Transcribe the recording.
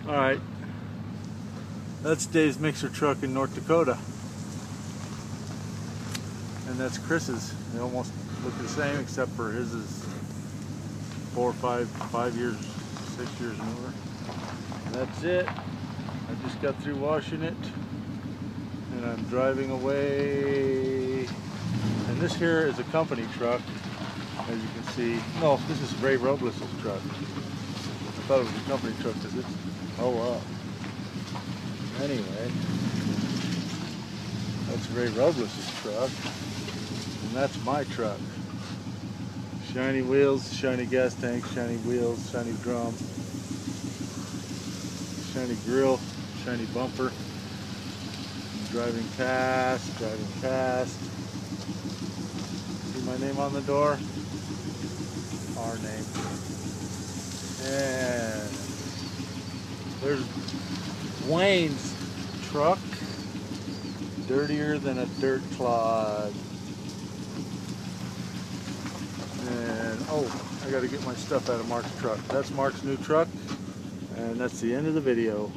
Alright, that's Dave's mixer truck in North Dakota. And that's Chris's. They almost look the same, except for his is 4 or 5 years, 6 years newer. And that's it. I just got through washing it. And I'm driving away. And this here is a company truck, as you can see. No, this is Ray Robles' truck. I thought it was a company truck, is it? Oh wow. Anyway, that's Ray Robles' truck, and that's my truck. Shiny wheels, shiny gas tank, shiny wheels, shiny drum, shiny grill, shiny bumper. I'm driving past. See my name on the door? Our name. And there's Wayne's truck, dirtier than a dirt clod. And oh, I gotta get my stuff out of Mark's truck. That's Mark's new truck, and that's the end of the video.